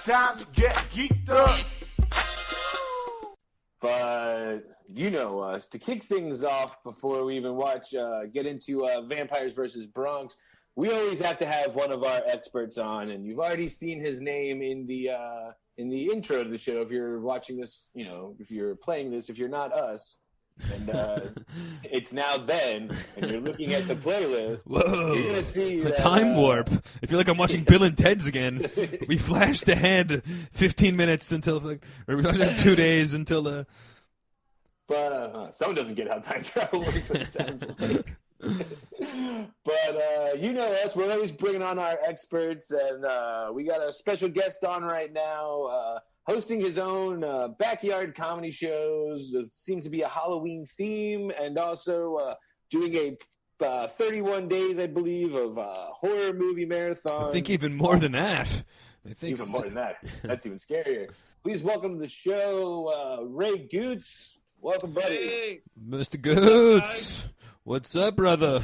time to get geeked up. But you know us. To kick things off before we even get into Vampires versus Bronx, we always have to have one of our experts on, and you've already seen his name in the intro to the show. If you're watching this, if you're playing this, if you're not us, and it's now then, and you're looking at the playlist. Whoa! You're gonna see a time warp. I feel like I'm watching Bill and Ted's again. We flashed ahead 15 minutes until, or we flashed ahead 2 days until the. But someone doesn't get how time travel works. It sounds like. But you know us. We're always bringing on our experts, and we got a special guest on right now. Hosting his own backyard comedy shows. There seems to be a Halloween theme, and also doing a 31 days, I believe, of horror movie marathon. I think even more than that. I think even more than that. That's even scarier. Please welcome to the show, Ray Gootz. Welcome, buddy. Hey. Mr. Gootz. What's up, brother?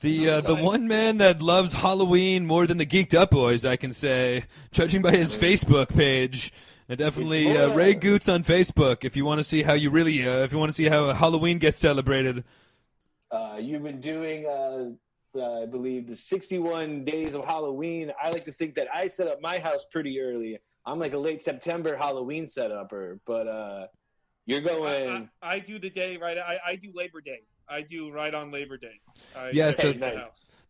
The one man that loves Halloween more than the Geeked Up boys, I can say, judging by his Facebook page. And definitely Ray Gootz on Facebook if you want to see how if you want to see how Halloween gets celebrated. You've been doing, I believe, the 61 days of Halloween. I like to think that I set up my house pretty early. I'm like a late September Halloween setupper, but you're going. I do the day right. I do Labor Day. I do right on Labor Day.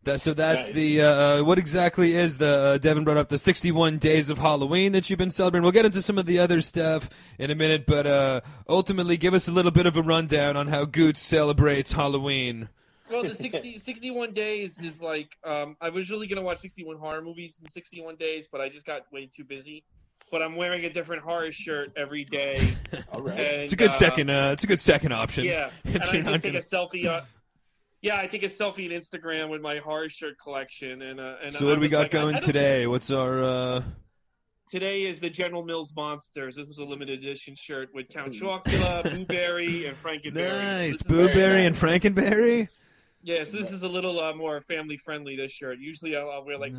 That's nice. the what exactly is the Devin brought up the 61 days of Halloween that you've been celebrating. We'll get into some of the other stuff in a minute, but ultimately give us a little bit of a rundown on how Gootz celebrates Halloween. Well, the 61 days is like I was really gonna watch 61 horror movies in 61 days, but I just got way too busy. But I'm wearing a different horror shirt every day. All right, and, it's a good second. It's a good second option. Yeah, and I just take a selfie. Yeah, I take a selfie on Instagram with my horror shirt collection. And so what do we got going today? What's our? Today is the General Mills Monsters. This was a limited edition shirt with Count Chocula, Blueberry, and Frankenberry. Nice, Blueberry and Frankenberry. Yeah, so this is a little more family friendly. This shirt. Usually, I'll wear like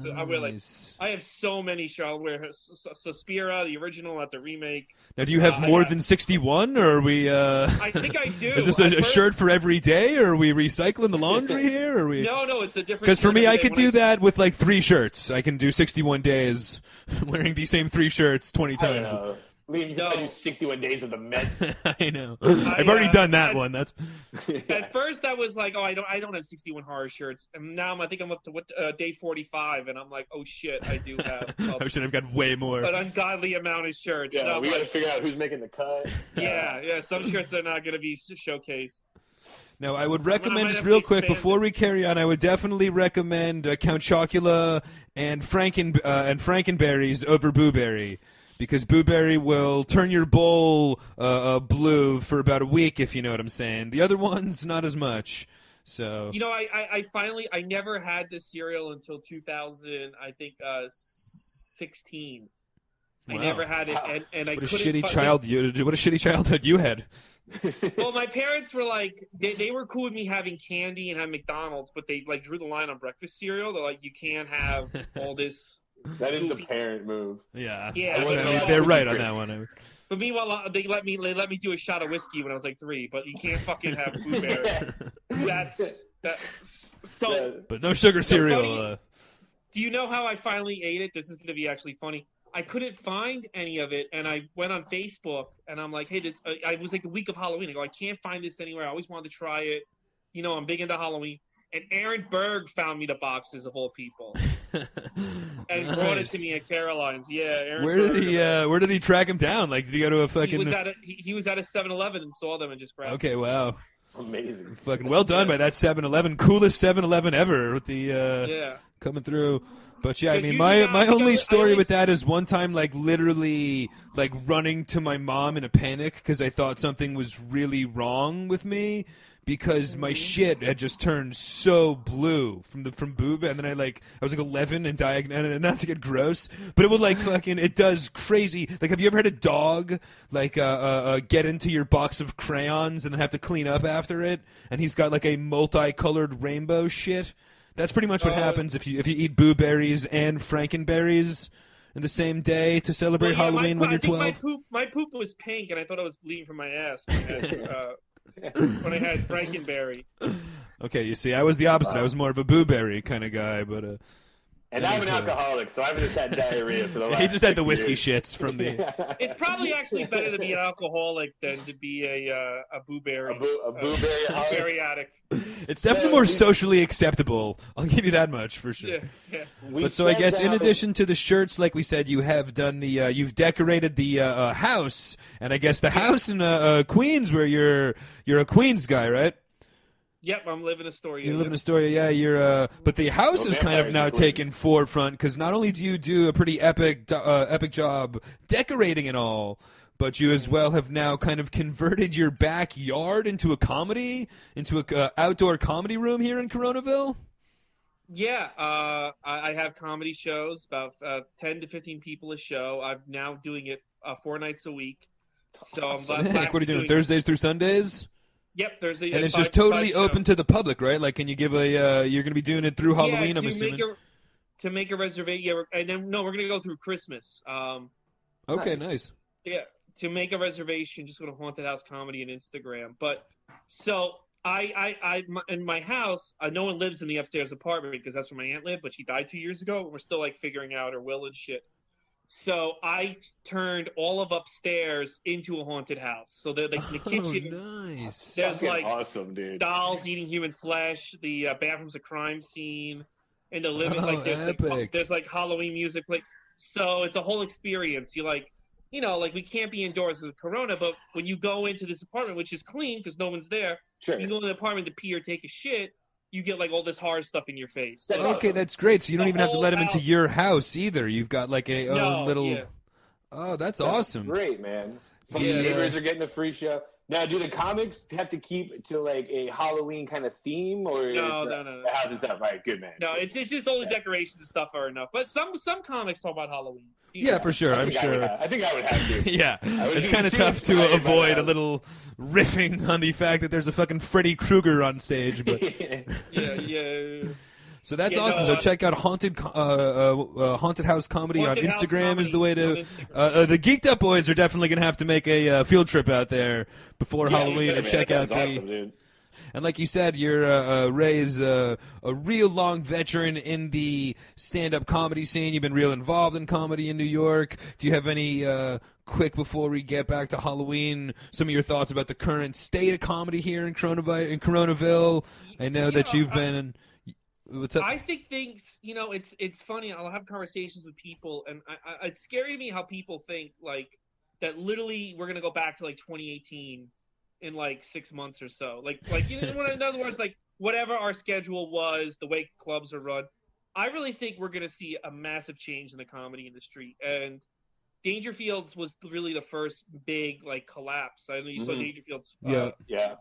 I have so many shirts. I'll wear Suspira, the original, not the remake. Now, do you have more than 61, or are we? I think I do. Is this a shirt for every day, or are we recycling the laundry here? Or are we? No, it's a different. Because for me, I could do that with like 3 shirts. I can do 61 days wearing these same 3 shirts 20 times. Liam, you gotta do 61 days of the Mets. I know. I've already done that one. That's. At first, I was like, I don't have 61 horror shirts, and now I think I'm up to day 45, and I'm like, oh shit, I do have. I should have got way more. An ungodly amount of shirts. Yeah, we gotta figure out who's making the cut. Yeah. Some shirts are not gonna be showcased. Now, I would recommend, just real quick, before we carry on, I would definitely recommend Count Chocula and Frankenberries over Blueberry. Because Blueberry will turn your bowl blue for about a week, if you know what I'm saying. The other ones, not as much. So I never had this cereal until 2000, I think, 16. Wow. I never had it, and I couldn't. What a shitty childhood you had. Well, my parents were like, they were cool with me having candy and having McDonald's, but they like drew the line on breakfast cereal. They're like, you can't have all this. That is the parent move. Yeah. They're right on that one. But meanwhile, they let me do a shot of whiskey when I was like 3. But you can't fucking have blueberry. That's so. But no sugar cereal. Funny, do you know how I finally ate it? This is going to be actually funny. I couldn't find any of it, and I went on Facebook, and I'm like, hey, this. I was like the week of Halloween. I go, I can't find this anywhere. I always wanted to try it. I'm big into Halloween. And Aaron Berg found me the boxes of all people, and brought it to me at Caroline's. Yeah, Aaron. Where did he track him down? Like, did he go to a fucking? He was at a 7-Eleven and saw them and just grabbed. Okay, wow, amazing. Fucking well done by that 7-Eleven, coolest 7-Eleven ever with the coming through. But yeah, I mean, my only story with that is one time, like, literally, like, running to my mom in a panic because I thought something was really wrong with me. Because my shit had just turned so blue from boob, and then I was like 11 and diagnosed, not to get gross, but it would it does crazy. Like, have you ever had a dog get into your box of crayons and then have to clean up after it? And he's got like a multicolored rainbow shit. That's pretty much what happens if you eat blueberries and Frankenberries. in the same day to celebrate Halloween when you're 12? I think my poop was pink, and I thought I was bleeding from my ass when I had Frankenberry. Okay, you see, I was the opposite. I was more of a blueberry kind of guy, but and I'm an alcoholic, so I've just had diarrhea for the last. He just had the whiskey years. Shits from the. It's probably actually better to be an alcoholic than to be a blueberry. A blueberry addict. It's definitely more socially acceptable. I'll give you that much for sure. Yeah. But so I guess in addition to the shirts, like we said, you have done the you've decorated the house, and I guess the house in Queens, where you're a Queens guy, right? Yep, I'm living in Astoria. You live in Astoria, yeah. You're, but the house is kind of now taken forefront because not only do you do a pretty epic job decorating it all, but you as well have now kind of converted your backyard into a outdoor comedy room here in Corona-Ville. Yeah, I have comedy shows, about 10 to 15 people a show. I'm now doing it 4 nights a week. So I'm what are you doing, Thursdays through Sundays? Yep, Thursday. And it's just totally open to the public, right? Like, can you give you're going to be doing it through Halloween, I'm assuming? To make a reservation, yeah, and then, we're going to go through Christmas. Okay, nice. Yeah, to make a reservation, just go to Haunted House Comedy and Instagram. But, so, in my house, no one lives in the upstairs apartment because that's where my aunt lived, but she died 2 years ago, and we're still, like, figuring out her will and shit. So I turned all of upstairs into a haunted house. So the kitchen, nice. There's like awesome, dude. Dolls eating human flesh. The bathroom's a crime scene. In the living, there's like Halloween music. Like, so it's a whole experience. You like we can't be indoors because of Corona. But when you go into this apartment, which is clean because no one's there, sure. You go in the apartment to pee or take a shit. You get like all this horror stuff in your face. So, okay, that's great. So you don't even have to let him into your house either. You've got like own little. Yeah. Oh, that's awesome. Great, man. Neighbors are getting a free show. Now, do the comics have to keep to like a Halloween kind of theme, or no. The house itself? All right, good man. No, it's just all the decorations and stuff are enough. But some comics talk about Halloween. Yeah, for sure. I'm sure. I think I would have to. Yeah, it's kind of tough to avoid a little riffing on the fact that there's a fucking Freddy Krueger on stage. But yeah. So that's awesome. So check out Haunted House Comedy on Instagram is the way to. The Geeked Up boys are definitely going to have to make a field trip out there before Halloween and check out the. Awesome, dude. And like you said, Ray is a real long veteran in the stand-up comedy scene. You've been real involved in comedy in New York. Do you have any quick, before we get back to Halloween, some of your thoughts about the current state of comedy here in Corona-Ville? I know that you've been. What's up? I think things. It's funny. I'll have conversations with people, and it's scary to me how people think like that. Literally, we're gonna go back to like 2018. In like 6 months or so, in other words, like whatever our schedule was, the way clubs are run, I really think we're going to see a massive change in the comedy industry. And Dangerfield's was really the first big like collapse. I know you saw Dangerfield's. Yeah.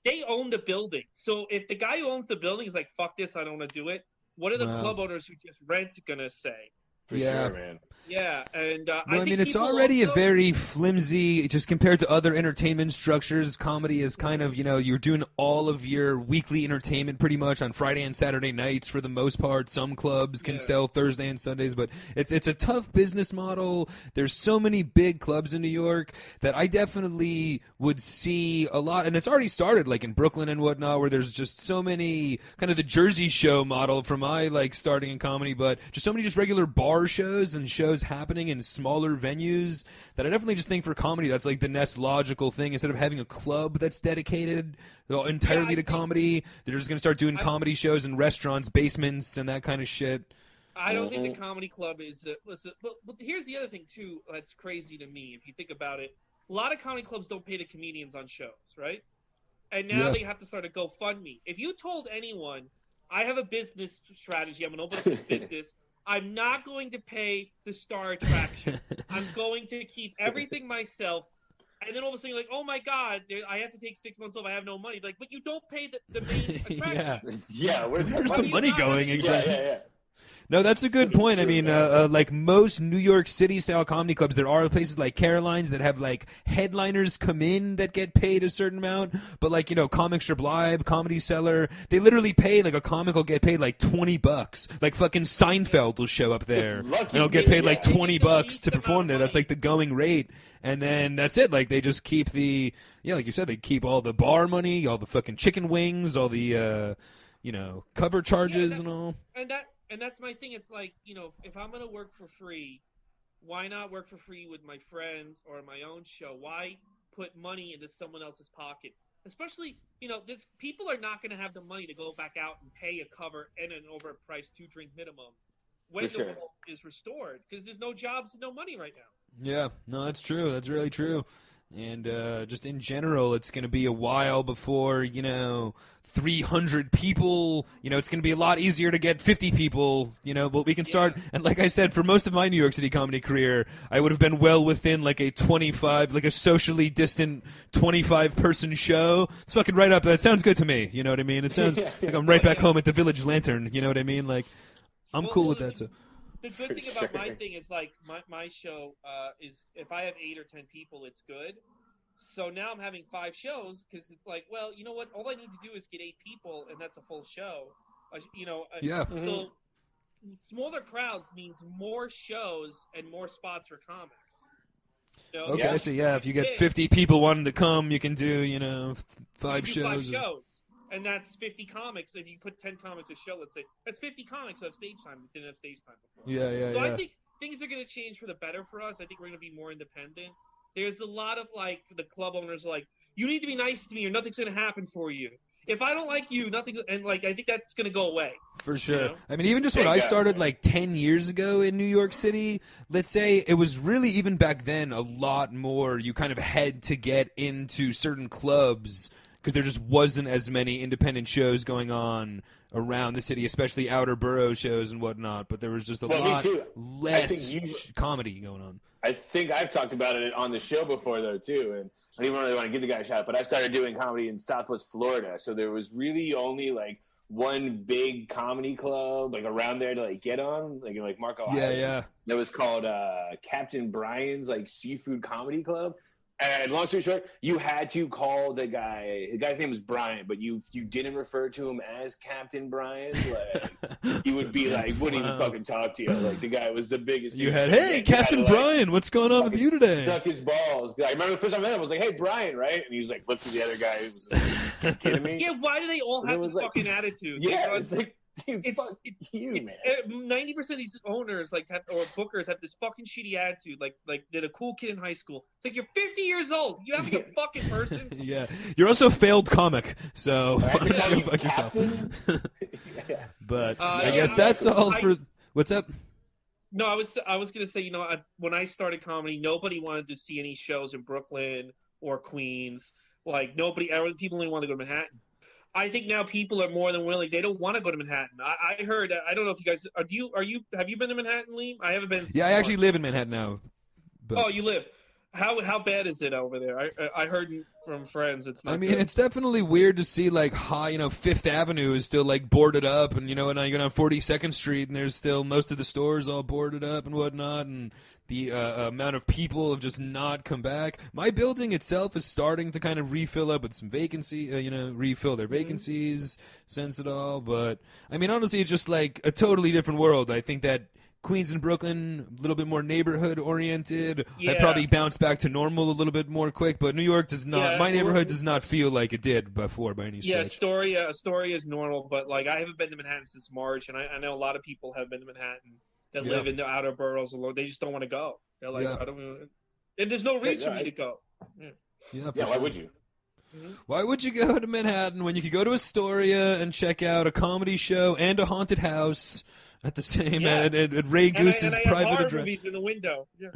They own the building, so if the guy who owns the building is like, "Fuck this, I don't want to do it," what are the club owners who just rent going to say? For sure, man. Yeah, and I mean, it's already a very flimsy, just compared to other entertainment structures. Comedy is kind of, you're doing all of your weekly entertainment pretty much on Friday and Saturday nights for the most part. Some clubs can sell Thursday and Sundays, but it's a tough business model. There's so many big clubs in New York that I definitely would see a lot, and it's already started, like in Brooklyn and whatnot, where there's just so many, kind of the Jersey Show model from my starting in comedy, but just so many just regular bar shows and shows happening in smaller venues that I definitely just think for comedy that's like the next logical thing. Instead of having a club that's dedicated entirely to comedy, they're just going to start doing comedy shows in restaurants, basements, and that kind of shit. I don't think the comedy club is but here's the other thing too that's crazy to me if you think about it. A lot of comedy clubs don't pay the comedians on shows, right? And now they have to start a GoFundMe. If you told anyone, I have a business strategy, I'm going to open up this business, I'm not going to pay the star attraction. I'm going to keep everything myself. And then all of a sudden you're like, oh my God, I have to take 6 months off. I have no money. Like, but you don't pay the main attraction. Where's the money going? Exactly. Yeah. No, that's a good point. I mean, like most New York City style comedy clubs, there are places like Caroline's that have like headliners come in that get paid a certain amount. But like, you know, Comic Sublime, Comedy Cellar, they literally pay, like a comic will get paid like $20. Like fucking Seinfeld will show up there and he'll get paid like $20 to perform there. That's like the going rate. And then that's it. Like they just keep like you said, they keep all the bar money, all the fucking chicken wings, all the, you know, cover charges and all. And that's my thing. It's like, you know, if I'm going to work for free, why not work for free with my friends or my own show? Why put money into someone else's pocket? Especially, you know, people are not going to have the money to go back out and pay a cover and an overpriced 2-drink minimum when the world is restored, because there's no jobs and no money right now. Yeah, no, that's true. That's really true. And just in general, it's going to be a while before, you know, 300 people, you know, it's going to be a lot easier to get 50 people, you know, but we can start. And like I said, for most of my New York City comedy career, I would have been well within like a 25, like a socially distant 25-person show. It's fucking right up. That sounds good to me. You know what I mean? It sounds like I'm right back home at the Village Lantern. You know what I mean? Like, I'm cool with that. So. The good thing about my thing is, like, my show is, if I have 8 or 10 people, it's good. So now I'm having 5 shows because it's like, well, you know what? All I need to do is get 8 people, and that's a full show. You know, so smaller crowds means more shows and more spots for comics. So, okay, so if you get 50 people wanting to come, you can do, you know, 5 shows. 5 shows. And that's 50 comics. If you put 10 comics a show, let's say, that's 50 comics who have stage time that didn't have stage time before. So I think things are going to change for the better for us. I think we're going to be more independent. There's a lot of, like, the club owners are like, you need to be nice to me or nothing's going to happen for you. If I don't like you, nothing, and, like, I think that's going to go away. For sure. You know? I mean, even just when I started, like, 10 years ago in New York City, let's say, it was really, even back then, a lot more, you kind of had to get into certain clubs because there just wasn't as many independent shows going on around the city, especially outer borough shows and whatnot. But there was just a lot less comedy going on. I think I've talked about it on the show before, though, too. And I don't even really want to give the guy a shout, but I started doing comedy in Southwest Florida. So there was really only, like, one big comedy club, like, around there to, like, get on, like Marco Island. Yeah. That was called Captain Brian's, like, Seafood Comedy Club. And long story short, you had to call the guy. The guy's name was Brian, but you didn't refer to him as Captain Brian. Like, he would be like, wouldn't even fucking talk to you. Like, the guy was the biggest. You had, hey, Captain Brian, what's going on with you today? Suck his balls. I remember the first time I met him, I was like, hey, Brian, right? And he was like, looked at the other guy. He was like, kidding me? Yeah, why do they all have this fucking attitude? Yeah, it's like, dude, fuck you, man. 90% of these owners, like, or bookers, have this fucking shitty attitude. Like they're a cool kid in high school. It's like, you're 50 years old. You have to be a fucking person. Yeah, you're also a failed comic, so why don't you go fuck yourself? But I guess that's all for. What's up? No, I was gonna say, you know, when I started comedy, nobody wanted to see any shows in Brooklyn or Queens. Like, people only want to go to Manhattan. I think now people are more than willing. They don't want to go to Manhattan. I heard. I don't know if you guys have you been to Manhattan, Liam? I haven't been. Yeah, I actually live in Manhattan now. But... Oh, you live. How bad is it over there? I heard from friends it's not. I mean, good. It's definitely weird to see, like, Fifth Avenue is still, like, boarded up, and, you know, and now you go down 42nd Street and there's still most of the stores all boarded up and whatnot, and the amount of people have just not come back. My building itself is starting to kind of refill up with some vacancy, refill their vacancies, sense it all. But, I mean, honestly, it's just, like, a totally different world. I think that Queens and Brooklyn, a little bit more neighborhood-oriented. Yeah. That probably bounced back to normal a little bit more quick, but New York does not. Yeah, my neighborhood does not feel like it did before by any stretch. Yeah, Astoria is normal, but, like, I haven't been to Manhattan since March, and I know a lot of people have been to Manhattan that live in the outer boroughs. They just don't want to go. They're like, I don't even, and there's no reason for me to go. Yeah, why would you? Why would you go to Manhattan when you could go to Astoria and check out a comedy show and a haunted house at the same at Ray Gootz's private address? Movies in the window. Yeah.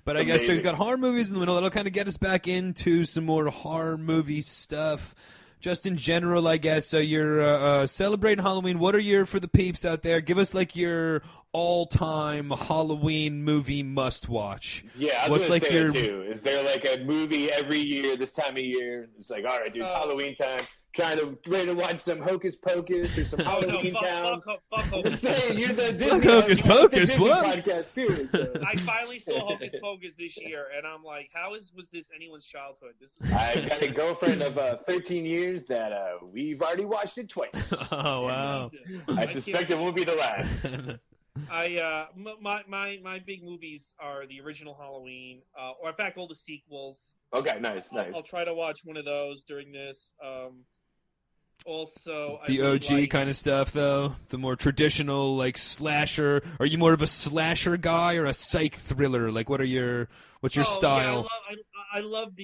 But I guess so he's got horror movies in the window. That'll kind of get us back into some more horror movie stuff. Just in general, I guess. So you're celebrating Halloween. What are for the peeps out there? Give us, like, your all-time Halloween movie must-watch. Yeah, I was going to say that too. Is there, like, a movie every year this time of year? It's like, all right, dude, it's Halloween time. ready to watch some Hocus Pocus or some Halloween Town. Fuck I'm Hocus just saying, you're the Disney, Fuck Hocus Pocus, Disney what? podcast too. So. I finally saw Hocus Pocus this year, and I'm like, was this anyone's childhood? I've got a girlfriend of 13 years that we've already watched it twice. Oh wow! I suspect it won't be the last. My big movies are the original Halloween, or in fact all the sequels. Okay, nice. I'll try to watch one of those during this. Also, the OG kind of stuff, though, the more traditional like slasher. Are you more of a slasher guy or a psych thriller? Like, what's your style? Yeah, I love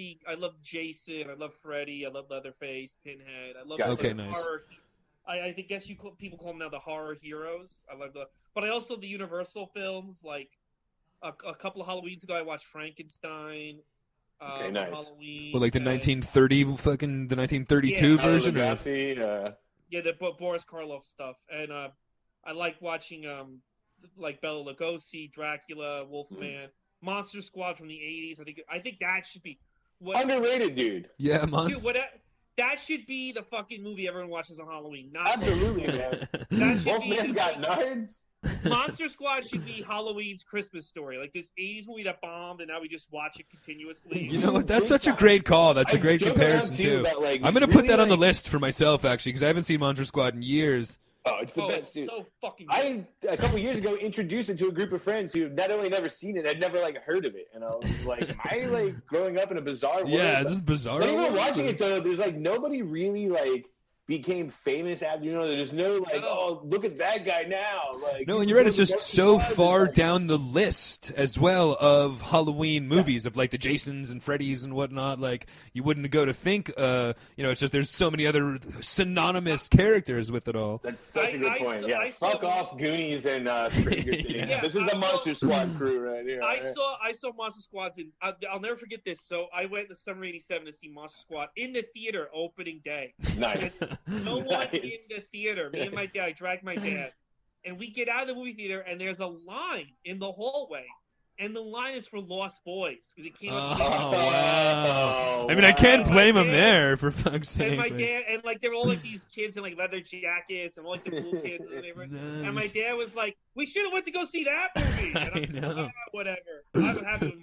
Jason. I love Freddy. I love Leatherface, Pinhead. I love nice. horror. I think people call them now the horror heroes. But I also the Universal films. Like a couple of Halloweens ago, I watched Frankenstein. Okay, nice. Halloween. Well, like the 1932 version. The Boris Karloff stuff, and I like watching like Bela Lugosi, Dracula, Wolfman, Monster Squad from the '80s. I think that should be underrated, dude. Yeah, man. Dude, that should be the fucking movie everyone watches on Halloween. Absolutely, man. Wolfman's got nards. Monster Squad should be Halloween's Christmas story, like this '80s movie that bombed, and now we just watch it continuously. You know what? That's such a great call. That's a great comparison too. I'm gonna put that on the list for myself actually, because I haven't seen Monster Squad in years. Oh, it's the best, dude. So fucking good. A couple years ago introduced it to a group of friends who not only never seen it, I'd never heard of it, and I was like, "Am I growing up in a bizarre world?" Yeah, this is bizarre. Not even watching it though. There's nobody really became famous after, there's no oh, look at that guy now. No, and you're right, it's just so far down the list as well of Halloween movies of the Jasons and Freddys and whatnot. You wouldn't go to think, it's just there's so many other synonymous characters with it all. That's such a good point. Fuck off Goonies and Stranger Things. Yeah, this is a Monster Squad crew right here. I saw Monster Squads I'll never forget this. So I went in the summer '87 to see Monster Squad in the theater opening day. Nice. No one in the theater. Me and my dad, I dragged my dad. And we get out of the movie theater, and there's a line in the hallway. And the line is for Lost Boys. Because it came up. Wow. I mean, I can't blame him there, for fuck's sake. And my dad, and they were all these kids in leather jackets, and all the cool kids. And my dad was like, we should have went to go see that movie. And I'm like, whatever. I'm happy with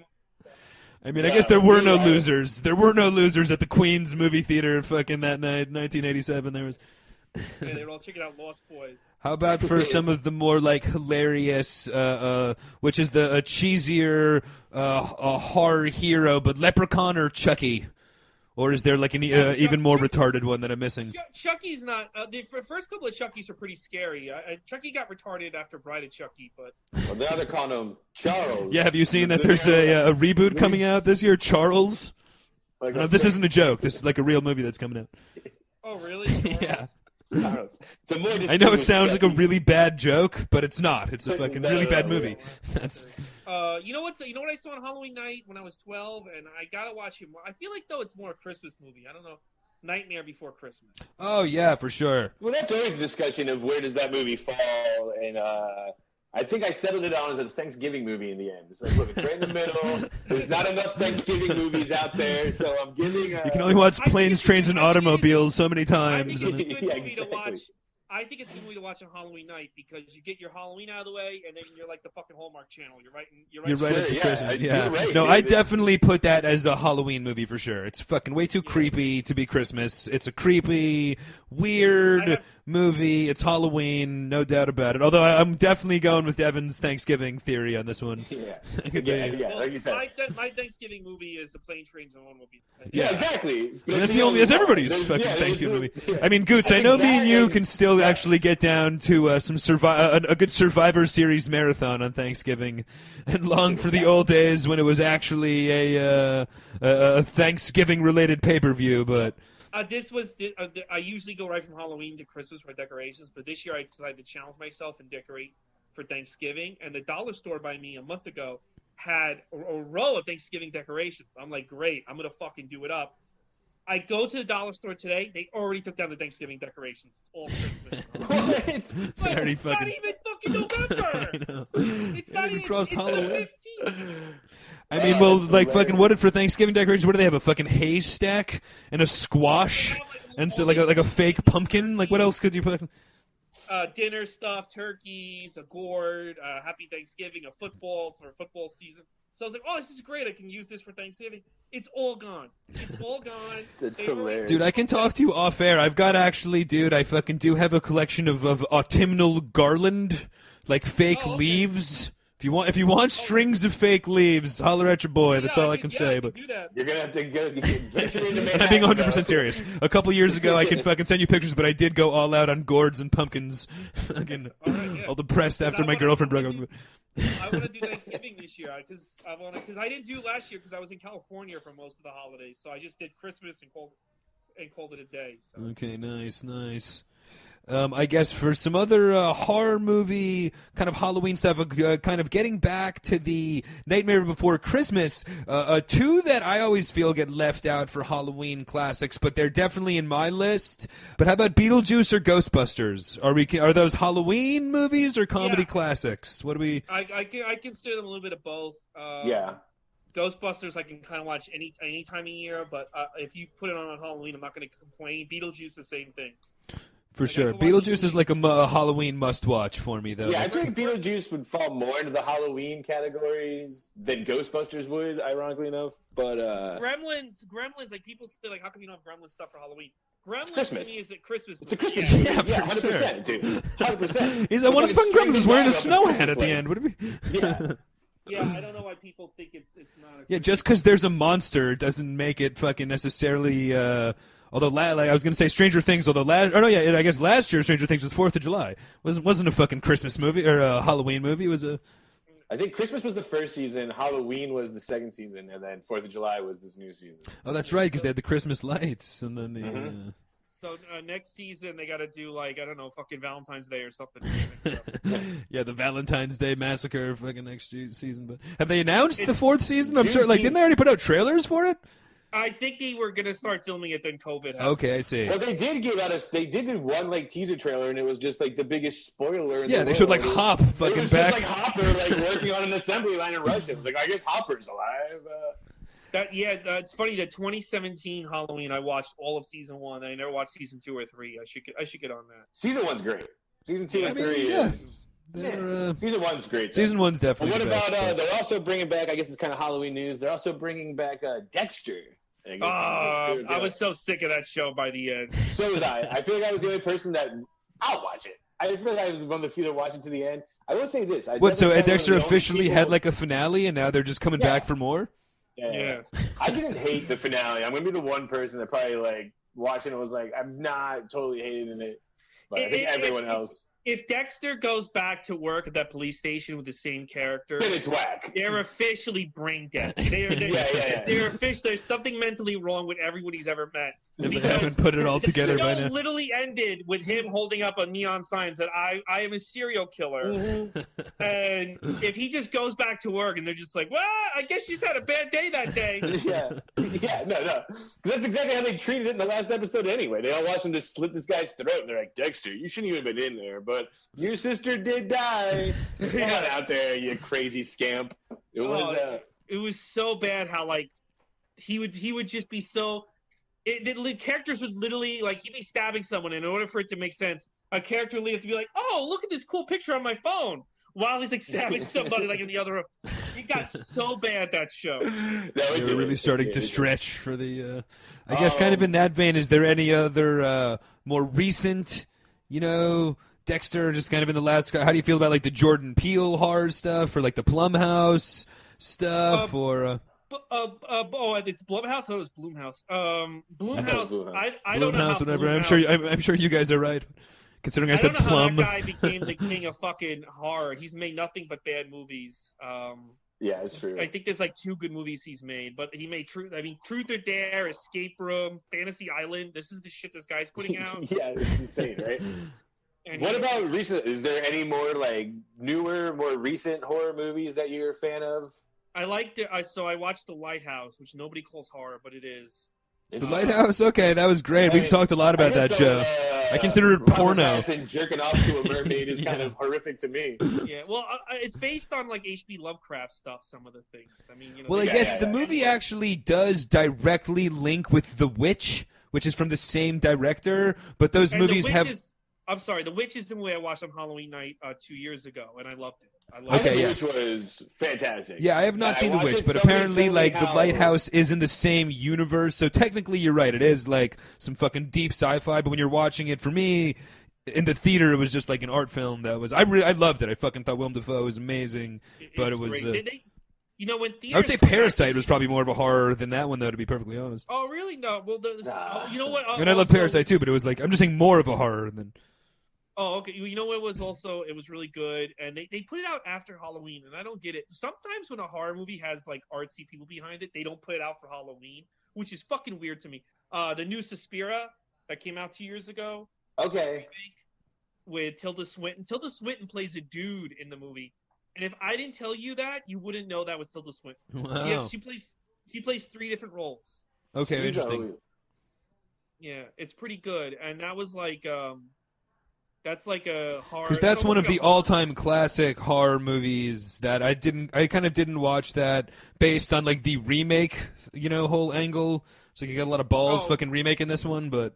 I mean, I guess there were no losers. There were no losers at the Queens movie theater fucking that night, 1987. There was. Yeah, they were all checking out Lost Boys. How about for some of the more hilarious, which is the cheesier horror hero, but Leprechaun or Chucky? Or is there an even more retarded one that I'm missing? Chucky's not. The first couple of Chucky's are pretty scary. Chucky got retarded after Bride of Chucky, but. Well, now they're calling him Charles. Yeah, have you seen that there's a reboot coming out this year, Charles? No, this isn't a joke. This is a real movie that's coming out. Oh, really? Yeah. Charles. I know it sounds like a really bad joke, but it's not. It's a fucking really bad movie. That's. You know what I saw on Halloween night when I was 12, and I gotta watch it more. I feel though it's more a Christmas movie. I don't know, Nightmare Before Christmas. Oh yeah, for sure. Well, that's always a discussion of where does that movie fall, and I think I settled it on as a Thanksgiving movie in the end. It's look, it's right in the middle. There's not enough Thanksgiving movies out there, so I'm giving. You can only watch Planes, Trains, and Automobiles so many times. I think it's a good movie to watch. I think it's a good movie to watch on Halloween night because you get your Halloween out of the way, and then you're like the fucking Hallmark Channel. You're right into Christmas. Yeah. Right, no, dude, I definitely put that as a Halloween movie for sure. It's fucking way too creepy to be Christmas. It's a creepy, weird movie. It's Halloween, no doubt about it. Although I'm definitely going with Devin's Thanksgiving theory on this one. Yeah, well, like you said. My Thanksgiving movie is the Plane, Trains, and Automobiles. Yeah, exactly. That's everybody's fucking Thanksgiving movie. Yeah. I mean, Gootz, I know me and you can still actually get down to a good Survivor Series marathon on Thanksgiving, and long for the old days when it was actually a Thanksgiving-related pay-per-view. But I usually go right from Halloween to Christmas for decorations, but this year I decided to challenge myself and decorate for Thanksgiving. And the dollar store by me a month ago had a row of Thanksgiving decorations. I'm like, great, I'm gonna fucking do it up. I go to the dollar store today. They already took down the Thanksgiving decorations. It's all Christmas. What? Like, already it's fucking... not even fucking November. I know. It's not even crossed it's Halloween. the 15th. I mean, well, like fucking what for Thanksgiving decorations? What do they have? A fucking haystack and a squash, and so like a fake pumpkin. Like what else could you put? Dinner stuff, turkeys, a gourd, Happy Thanksgiving, a football for football season. So I was like, oh, this is great. I can use this for Thanksgiving. It's all gone. It's all gone. That's hilarious. Dude, I can talk to you off air. I've got actually, dude, I fucking do have a collection of autumnal garland, like fake leaves. If you want strings of fake leaves, holler at your boy. That's all I can say. But you're gonna have to venture into Manhattan. And I'm being 100% serious. A couple years ago, I can fucking send you pictures, but I did go all out on gourds and pumpkins. Fucking all depressed after my girlfriend broke up. I want to do Thanksgiving this year because I didn't do last year because I was in California for most of the holidays. So I just did Christmas and called it a day. So. Okay, nice. I guess for some other horror movie kind of Halloween stuff, kind of getting back to the Nightmare Before Christmas, two that I always feel get left out for Halloween classics, but they're definitely in my list. But how about Beetlejuice or Ghostbusters? Are those Halloween movies or comedy classics? What do we? I consider them a little bit of both. Yeah. Ghostbusters I can kind of watch any time of year, but if you put it on Halloween, I'm not going to complain. Beetlejuice, the same thing. For sure. Beetlejuice is like a Halloween must-watch for me, though. Yeah, I think Beetlejuice would fall more into the Halloween categories than Ghostbusters would, ironically enough. But Gremlins, like people say, like, how come you don't have Gremlins stuff for Halloween? Gremlins Christmas. To me is a Christmas movie. It's a Christmas movie. Yeah, 100%, dude. 100%. He's one of the fucking Gremlins is wearing a snow hat at the end. What do we? Yeah, I don't know why people think it's not. Yeah, just because there's a monster doesn't make it fucking necessarily. Although, like, I was going to say Stranger Things, I guess last year Stranger Things was 4th of July. Wasn't a fucking Christmas movie or a Halloween movie. It was a... I think Christmas was the first season, Halloween was the second season, and then 4th of July was this new season. Oh, that's right, because they had the Christmas lights, and then the... So next season they got to do, like, I don't know, fucking Valentine's Day or something. Yeah, the Valentine's Day Massacre fucking next season. But have they announced the 4th season? I'm sure, like, didn't they already put out trailers for it? I think they were going to start filming it, then COVID happened. Okay, I see. Well, they did do one, like, teaser trailer, and it was just, like, the biggest spoiler in the world. They showed, like, Hop fucking It was back. just, like, Hopper, like, working on an assembly line in Russia. It was like, I guess Hopper's alive. It's funny, the 2017 Halloween, I watched all of season 1, and I never watched season 2 or 3. I should get on that. Season 1's great. Season 2 and 3 Season 1's great. Though. Season 1's definitely and what the about, best, they're also bringing back, I guess it's kind of Halloween news, they're also bringing back Dexter. I was so sick of that show by the end. So was I. I feel like I was the only person that I'll watch it. I feel like I was one of the few that watched it to the end. I will say this. So Dexter officially had like a finale and now they're just coming back for more? Yeah. I didn't hate the finale. I'm going to be the one person that probably like watching it was like, I'm not totally hating it. But I think everyone else. If Dexter goes back to work at that police station with the same character, then it's whack. They're officially brain dead. They're officially, there's something mentally wrong with everyone he's ever met. They haven't put it all together by now. Literally ended with him holding up a neon sign that I am a serial killer. And if he just goes back to work and they're just like, well, I guess you just had a bad day that day. No. Because that's exactly how they treated it in the last episode anyway. They all watched him just slit this guy's throat and they're like, Dexter, you shouldn't even have been in there, but your sister did die. Come on out there, you crazy scamp. It was so bad how like he would just be so. The characters would literally, like, he'd be stabbing someone, and in order for it to make sense, a character would have to be like, oh, look at this cool picture on my phone, while he's, like, stabbing somebody, like, in the other room. It got so bad, that show. They were really starting to stretch for the, I guess kind of in that vein, is there any other more recent, Dexter, just kind of in the last, how do you feel about, like, the Jordan Peele horror stuff, or, like, the Plumhouse stuff, or... it's Blumhouse. Oh, it was Blumhouse. Blumhouse. I don't know how whatever. Blumhouse, I'm sure you guys are right. Considering I said don't know Plum. How that guy became the king of fucking horror. He's made nothing but bad movies. Yeah, it's true. I think there's like 2 good movies he's made, but he made Truth or Dare, Escape Room, Fantasy Island. This is the shit this guy's putting out. Yeah, it's insane, right? What about recent? Is there any more like newer, more recent horror movies that you're a fan of? I liked it. So I watched The Lighthouse, which nobody calls horror, but it is. The Lighthouse. Okay, that was great. We've talked a lot about that show. I consider it porno. Jerking off to a mermaid is kind of horrific to me. Yeah, well, it's based on like H.P. Lovecraft stuff. Some of the things. I mean, Well, I guess the movie actually does directly link with The Witch, which is from the same director. But those movies have. I'm sorry, The Witch is the movie I watched on Halloween night 2 years ago, and I loved it. The Witch was fantastic. Yeah, I have not seen The Witch, but apparently, like, The Lighthouse is in the same universe, so technically you're right. It is, like, some fucking deep sci-fi, but when you're watching it, for me, in the theater, it was just like an art film that was... I loved it. I fucking thought Willem Dafoe was amazing, but it was... You know, when I would say Parasite was probably more of a horror than that one, though, to be perfectly honest. Oh, really? No. Well, you know what? I mean, I love Parasite, too, but it was like... I'm just saying more of a horror than... Oh, okay. You know what was also, it was really good, and they put it out after Halloween, and I don't get it. Sometimes when a horror movie has, like, artsy people behind it, they don't put it out for Halloween, which is fucking weird to me. The new Suspiria that came out 2 years ago. Okay. With Tilda Swinton. Tilda Swinton plays a dude in the movie, and if I didn't tell you that, you wouldn't know that was Tilda Swinton. Wow. She plays 3 different roles. Okay, interesting. Yeah, it's pretty good, and that was like... That's like a horror. Because that's one of the all-time classic horror movies that I kind of didn't watch that based on like the remake, whole angle. So you got a lot of balls fucking remaking this one, but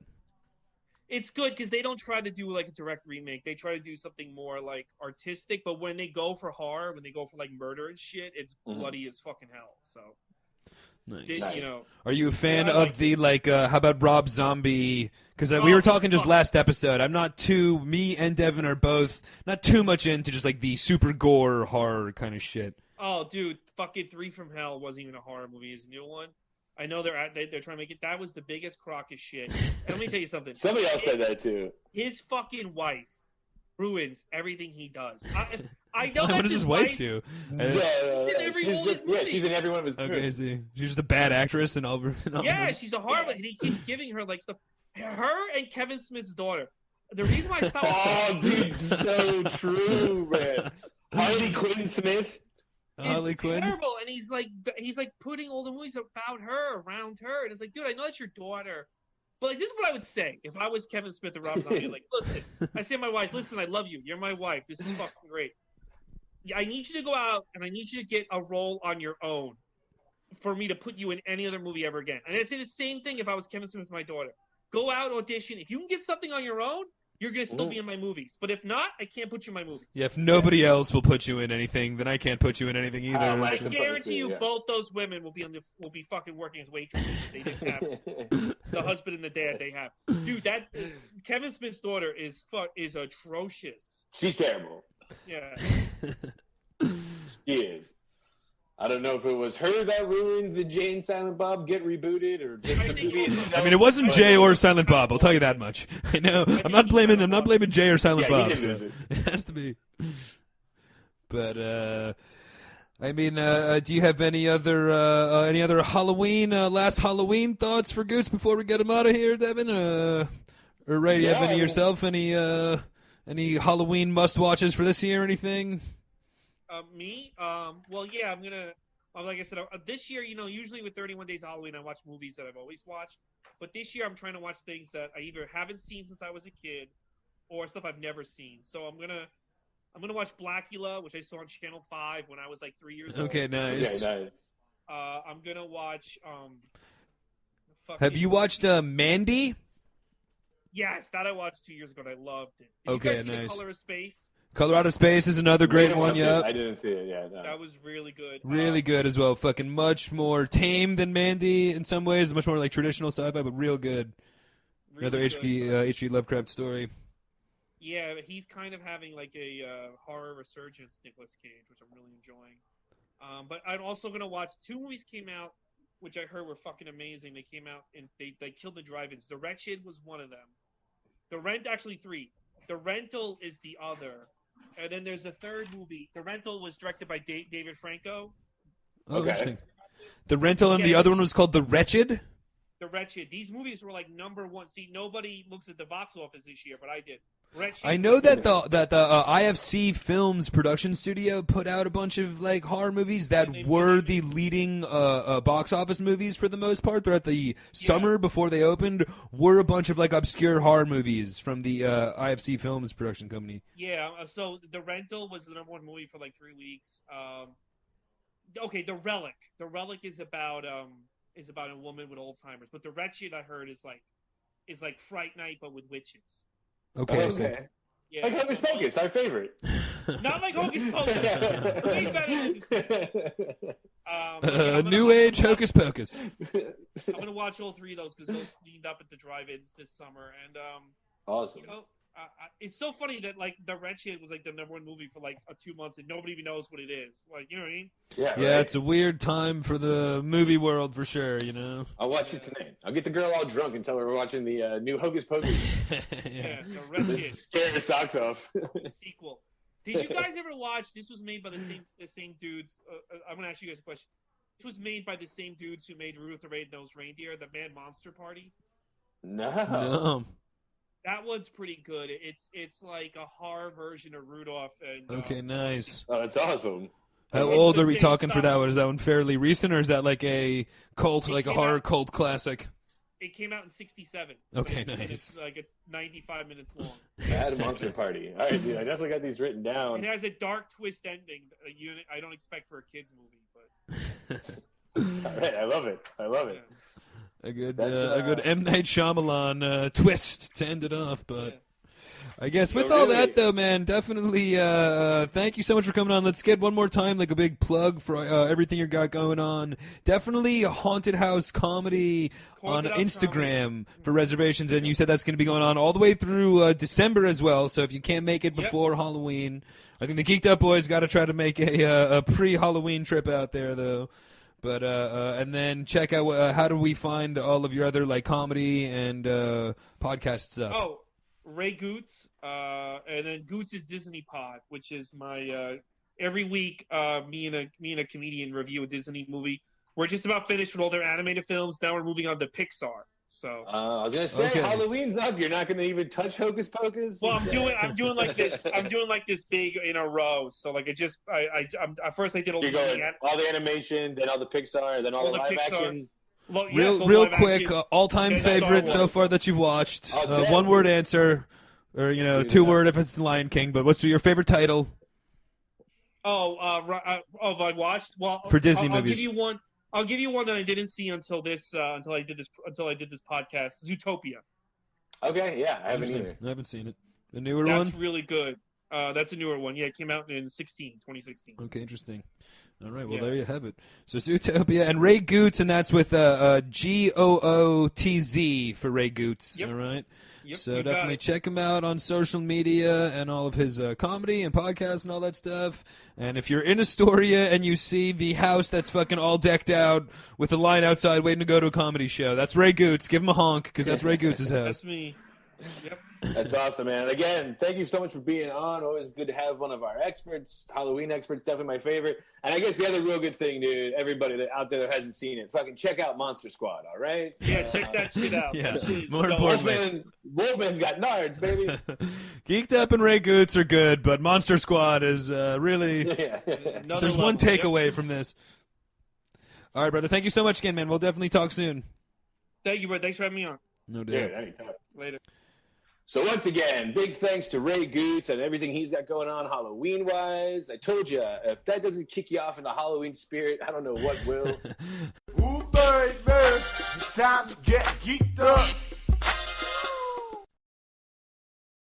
it's good because they don't try to do like a direct remake. They try to do something more like artistic. But when they go for horror, when they go for like murder and shit, it's bloody as fucking hell. So. Nice. Nice. Are you a fan of the how about Rob Zombie? Because we were talking just last episode. Me and Devin are both not too much into just like the super gore horror kind of shit. Oh, dude, fucking 3 from Hell wasn't even a horror movie. It's a new one. I know they're trying to make it. That was the biggest crock of shit. And let me tell you something. Somebody else said that too. His fucking wife ruins everything he does. I know what does his wife do? She's in every one of his movies. Okay, see. She's just a bad actress and all. Yeah, she's a harlot, and he keeps giving her like stuff. Her and Kevin Smith's daughter. The reason why I stopped. Oh, dude, so true, man. Harley Quinn Smith. Harley Quinn. Terrible, and he's like putting all the movies about her, around her, and it's like, dude, I know that's your daughter. But like, this is what I would say if I was Kevin Smith or Rob Zombie. Like, listen, I say to my wife, listen, I love you. You're my wife. This is fucking great. I need you to go out and I need you to get a role on your own for me to put you in any other movie ever again. And I'd say the same thing if I was Kevin Smith with my daughter. Go out, audition. If you can get something on your own, you're going to still be in my movies. But if not, I can't put you in my movies. Yeah, if nobody else will put you in anything, then I can't put you in anything either. I guarantee you both those women will be fucking working as waitresses. They didn't have the husband and the dad they have. Dude, that Kevin Smith's daughter is atrocious. She's terrible. Yeah. She is. I don't know if it was her that ruined the Jay and Silent Bob Get rebooted or just the movie. I mean, it wasn't Jay or Silent Bob. I'll tell you that much. I know. I'm not blaming Jay or Silent Bob. So it has to be. But I mean, do you have any other Halloween last Halloween thoughts for Gootz before we get him out of here, Devin? Or Ray, do you have any yourself? Any Halloween must watches for this year or anything? Me? Well, yeah, I'm gonna. Like I said, this year, usually with 31 Days of Halloween, I watch movies that I've always watched. But this year, I'm trying to watch things that I either haven't seen since I was a kid, or stuff I've never seen. So I'm gonna watch Blackula, which I saw on Channel 5 when I was like 3 years old. Okay, nice. I'm gonna watch. Have you watched Mandy? Yes, that I watched 2 years ago, and I loved it. Did okay, you guys see nice. The Color of Space? Color Out of Space is another great one, yeah. I didn't see it, yeah. No. That was really good. Really good as well. Fucking much more tame than Mandy in some ways. Much more like traditional sci-fi, but real good. Really another H.G. Lovecraft story. Yeah, he's kind of having like a horror resurgence, Nicolas Cage, which I'm really enjoying. But I'm also going to watch 2 movies came out, which I heard were fucking amazing. They came out and they killed the drive-ins. The Wretched was one of them. The Rent, actually 3. The Rental is the other. And then there's a third movie. The Rental was directed by David Franco. Oh, interesting. The Rental and the other one was called The Wretched? The Wretched. These movies were like number one. See, nobody looks at the box office this year, but I did. Wretched. I know that the IFC Films production studio put out a bunch of like horror movies that were the leading box office movies for the most part throughout the summer before they opened. Were a bunch of like obscure horror movies from the IFC Films production company. Yeah. So The Rental was the number one movie for like 3 weeks. Okay, The Relic. The Relic is about a woman with Alzheimer's, but The Wretched I heard is like Fright Night but with witches. Okay. Yeah, like Hocus Pocus, our favorite. Not like Hocus Pocus. Way better than New Age Hocus Pocus. I'm gonna watch all 3 of those because those cleaned up at the drive-ins this summer, and awesome. It's so funny that like The Wretched was like the number one movie for like 2 months and nobody even knows what it is. Like, you know what I mean? Yeah, right? Yeah, it's a weird time for the movie world for sure, you know. I'll watch it tonight. I'll get the girl all drunk and tell her we're watching the new Hocus Pocus. Yeah, The Wretched. Scare her socks off. The sequel. Did you guys ever watch? This was made by the same dudes. I'm gonna ask you guys a question. This was made by the same dudes who made Rudolph the Red-Nosed Reindeer, the Man Monster Party. No. That one's pretty good. It's like a horror version of Rudolph. And, okay, nice. Oh, that's awesome. How old are we talking for that one? Is that one fairly recent, or is that like a cult, like a horror cult classic? It came out in '67. Okay, nice. It's like 95 minutes long. Bad Monster Party. All right, dude. I definitely got these written down. It has a dark twist ending. I don't expect for a kids movie, but. All right, I love it. Yeah. A good M. Night Shyamalan twist to end it off, but Yeah. I guess with all that though, man, definitely thank you so much for coming on. Let's get one more time like a big plug for everything you got going on. Definitely Haunted House Comedy on Instagram for reservations, and you said that's going to be going on all the way through December as well. So if you can't make it before Halloween, I think the Geeked Up boys got to try to make a pre-Halloween trip out there though. But and then check out how do we find all of your other like comedy and podcast stuff. Oh, Ray Gootz, and then Gootz's Disney Pod, which is my every week me and a comedian review a Disney movie. We're just about finished with all their animated films. Now we're moving on to Pixar. So I was gonna say Halloween's up. You're not gonna even touch Hocus Pocus. Well, I'm doing like this. I'm doing like this big in a row. So like I'm at first I did all the animation, then all the Pixar, then all the live action. Well, real quick, all-time favorite so far that you've watched. One-word answer, or 2-word if it's Lion King. But what's your favorite title? Have I watched? Well, for Disney movies. I'll give you one that I didn't see until I did this podcast. Zootopia. Okay, yeah, I haven't either. I haven't seen it. The newer one? That's really good. That's a newer one. Yeah, it came out in 2016. Okay, interesting. All right, well, there you have it. So Zootopia and Ray Gootz, and that's with Gootz for Ray Gootz, all right? Yep, so definitely check him out on social media and all of his comedy and podcasts and all that stuff. And if you're in Astoria and you see the house that's fucking all decked out with a line outside waiting to go to a comedy show, that's Ray Gootz. Give him a honk because that's Ray Gootz's house. That's me. Yep. That's awesome, man. Again, thank you so much for being on. Always good to have one of our experts. Halloween experts, definitely my favorite. And I guess the other real good thing, dude, everybody that out there that hasn't seen it, fucking check out Monster Squad, all right? Yeah, check that shit out. Yeah, more importantly. Wolfman's got nards, baby. Geeked Up and Ray Gootz are good, but Monster Squad is really... There's one takeaway from this. All right, brother. Thank you so much again, man. We'll definitely talk soon. Thank you, bro. Thanks for having me on. No doubt. Dude, anytime. Later. So once again, big thanks to Ray Gootz and everything he's got going on Halloween-wise. I told you, if that doesn't kick you off in the Halloween spirit, I don't know what will. Ooh, baby, it's time to get geeked up.